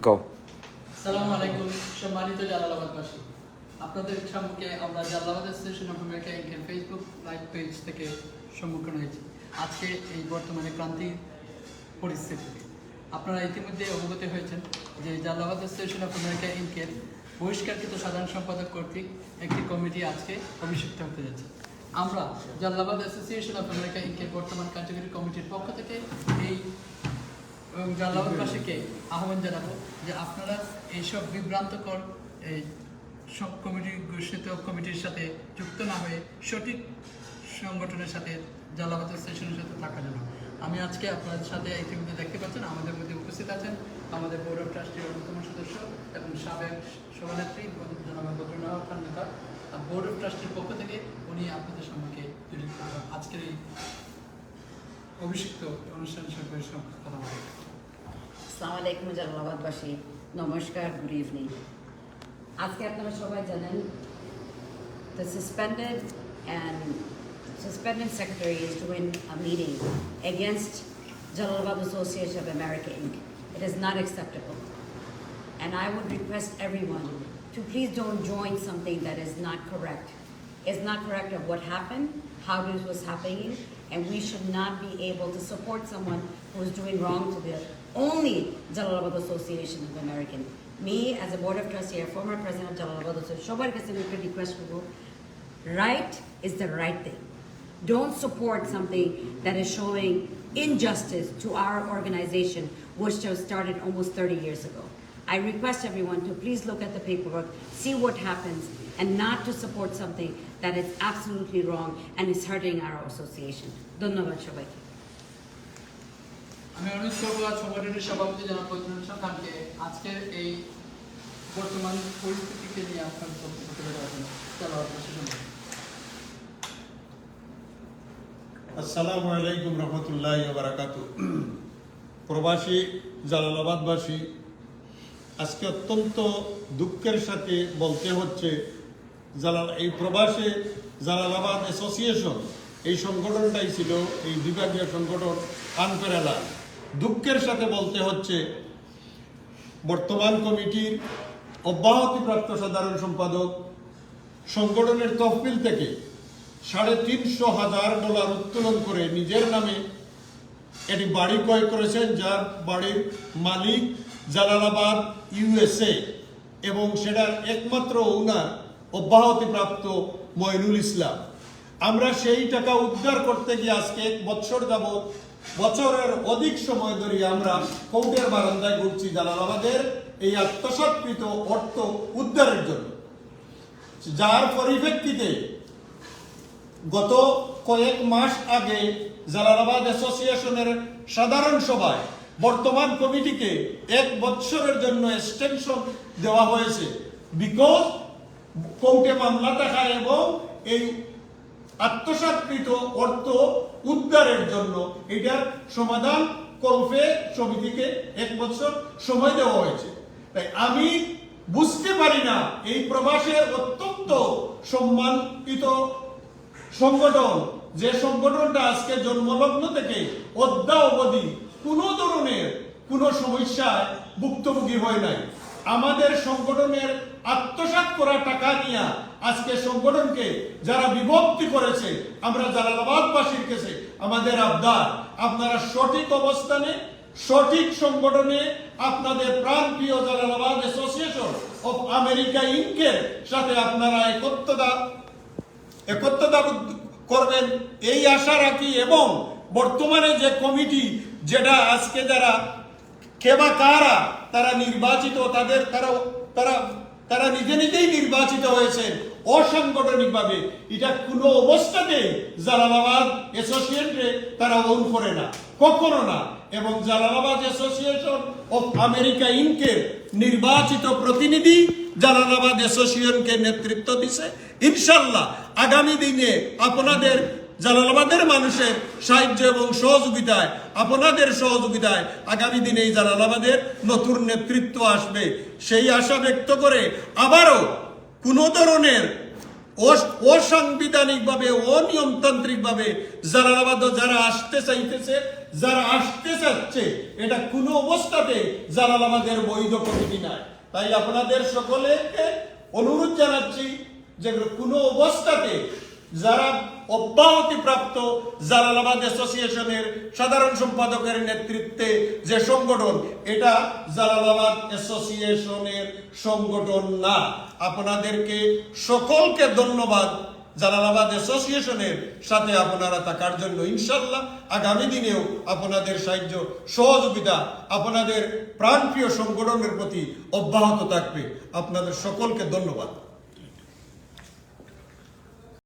কও। আসসালামু আলাইকুম সম্মানিত জালালাবাদবাসী, আপনাদের সম্মুখে আমরা Jalalabad association of America Indian Facebook live page থেকে সম্মুখীন হয়েছি। আজকে এই বর্তমানে ক্রান্তি পরিস্থিতিতে আপনারা ইতিমধ্যে অবগত হয়েছেন যে জালালাবাদ অ্যাসোসিয়েশন অফ আমেরিকা ইনকের বহিষ্কারকৃত সাধারণ সম্পাদক কর্তৃক একটি কমিটি আজকে অভিষিক্ত হতে যাচ্ছে। আমরা জালালাবাদ অ্যাসোসিয়েশন অফ আমেরিকা ইনকের বর্তমান কার্যকরী কমিটির পক্ষ থেকে এই এবং জালালাবাদবাসীকে আহ্বান জানাবো যে আপনারা এইসব বিভ্রান্তকর এই সব ঘোষিত কমিটির সাথে যুক্ত না হয়ে সঠিক সংগঠনের সাথে জালালাবাদ অ্যাসোসিয়েশনের সাথে থাকার জন্য আমি আজকে আপনাদের সাথে ইতিমধ্যে দেখতে পাচ্ছেন আমাদের মধ্যে উপস্থিত আছেন আমাদের বোর্ড অফ ট্রাস্টির অন্যতম সদস্য এবং সাবেক সভানেত্রী জনাব বদরুন্নাহার খান নেতা। বোর্ড অফ ট্রাস্টির পক্ষ থেকে উনি আপনাদের সম্মুখে আজকের এই অভিষিক্ত অনুষ্ঠান সম্পর্কে কথা বলবেন। আসসালামু আলাইকুম জালালাবাদবাসী, নমস্কার, গুড ইভিনিং। আজকে আপনারা সবাই জানেন the suspended secretary is doing a meeting against Jalalabad Association of America Inc. It is not acceptable, and I would request everyone to please don't join something that is not correct. It's not correct of what happened, how this was happening, and we should not be able to support someone who is doing wrong to the only Jalalabad Association of American. Me, as a board of trustee, a former president of Jalalabad Association, সবার কাছে আমি একটা request করব, right is the right thing. Don't support something that is showing injustice to our organization, which was started almost 30 years ago. I request everyone to please look at the paperwork, see what happens, and not to support something that is absolutely wrong and is hurting our association. ধন্যবাদ সবাইকে। আমি অনুরোধ করবো সংগঠনের সভাপতি জনাব বদরুন্নাহার খানকে আজকের এই বর্তমান পরিস্থিতিকে নিয়ে আপনার বক্তব্য দেওয়ার জন্য আসসালামু আলাইকুম রহমতুল্লাহি ওয়া বারাকাতুহু। প্রবাসী জালালাবাদবাসী, আজকে অত্যন্ত দুঃখের সাথে বলতে হচ্ছে এই প্রবাসী জালালাবাদ অ্যাসোসিয়েশন এই সংগঠনটাই ছিল এই বিভাগীয় সংগঠন আনপেরালা। দুঃখের সাথে বলতে হচ্ছে বর্তমান কমিটির অব্যাহতিপ্রাপ্ত সাধারণ সম্পাদক সংগঠনের তহবিল থেকে $350,000 উত্তোলন করে নিজের নামে একটি বাড়ি ক্রয় করেছেন, যার বাড়ির মালিক জালালাবাদ USA, এবং সেটার একমাত্র ওনার অব্যাহতিপ্রাপ্ত মইনুল ইসলাম। আমরা সেই টাকা উদ্ধার করতে গিয়ে আজকে 1 বছর যাবৎ, বছরের অধিক সময় ধরে আমরা কোর্টের বারান্দায় ঘুরছি জালালাবাদের এই আত্মসাৎকৃত অর্থ উদ্ধারের জন্য, যার পরিপ্রেক্ষিতে গত কয়েক মাস আগে জালালাবাদ অ্যাসোসিয়েশনের সাধারণ সভায় বর্তমান কমিটিকে 1 বছরের জন্য এক্সটেনশন দেওয়া হয়েছে, বিকজ কোর্টে মামলা থাকা এবং এই আত্মসাৎকৃত অর্থ উদ্ধারের জন্য এটার সমাধান কল্পে সমিতিকে 1 বছর সময় দেওয়া হয়েছে। তাই আমি বুঝতে পারি না এই প্রবাসের অত্যন্ত সম্মানিত সংগঠন, যে সংগঠনটা আজকে জন্মলগ্ন থেকে অদ্যা অবধি কোনো ধরনের কোনো সমস্যায় ভুক্তভোগী হয় নাই, আমাদের সংগঠনের আত্মসাৎ করা টাকা নিয়ে আজকে সংগঠনকে যারা বিভক্তি করেছে, আমরা জালালাবাদবাসীর কাছে আমাদের আবদার, আপনারা সঠিক অবস্থানে সঠিক সংগঠনে আপনাদের প্রাণপ্রিয় জালালাবাদ অ্যাসোসিয়েশন অফ আমেরিকা ইনকের সাথে আপনারা একত্রতা করবেন এই আশা রাখি। এবং বর্তমানে যে কমিটি, যেটা আজকে যারা কেবা কারা তারা নির্বাচিত, তারা নিজে নিজেই নির্বাচিত হয়েছে অসাংগঠনিকভাবে, এটা কোনো অবস্থাতেই জালালাবাদ অ্যাসোসিয়েশনে তারা ওন করে না, কখনো না। এবং জালালাবাদ অ্যাসোসিয়েশন অফ আমেরিকা ইনকের নির্বাচিত প্রতিনিধি জালালাবাদ অ্যাসোসিয়েশনকে নেতৃত্ব দিছে। ইনশাল্লাহ আগামী দিনে আপনাদের জালালাবাদের মানুষের সাহায্য এবং সহযোগিতায়, আপনাদের সহযোগিতায় আগামী দিনে এই জালালাবাদের নতুন নেতৃত্ব আসবে, সেই আশা ব্যক্ত করে আবারও কোনো ধরনের অসাংবিধানিকভাবে অনিয়মতান্ত্রিকভাবে জালালাবাদ যারা আসতে চাইতেছে যারা আসতে চাচ্ছে এটা কোনো অবস্থাতে জালালাবাদের বৈধ কমিটি নয়। তাই আপনাদের সকলকে অনুরোধ জানাচ্ছি যে কোনো অবস্থাতে যারা অব্যাহতিপ্রাপ্ত জালালাবাদ অ্যাসোসিয়েশনের সাধারণ সম্পাদকের নেতৃত্বে যে সংগঠন, এটা জালালাবাদ অ্যাসোসিয়েশনের সংগঠন না। আপনাদেরকে সকলকে ধন্যবাদ জালালাবাদ অ্যাসোসিয়েশনের সাথে আপনারা থাকার জন্য। ইনশাল্লাহ আগামী দিনেও আপনাদের সাহায্য সহযোগিতা আপনাদের প্রাণপ্রিয় সংগঠনের প্রতি অব্যাহত থাকবে। আপনাদের সকলকে ধন্যবাদ।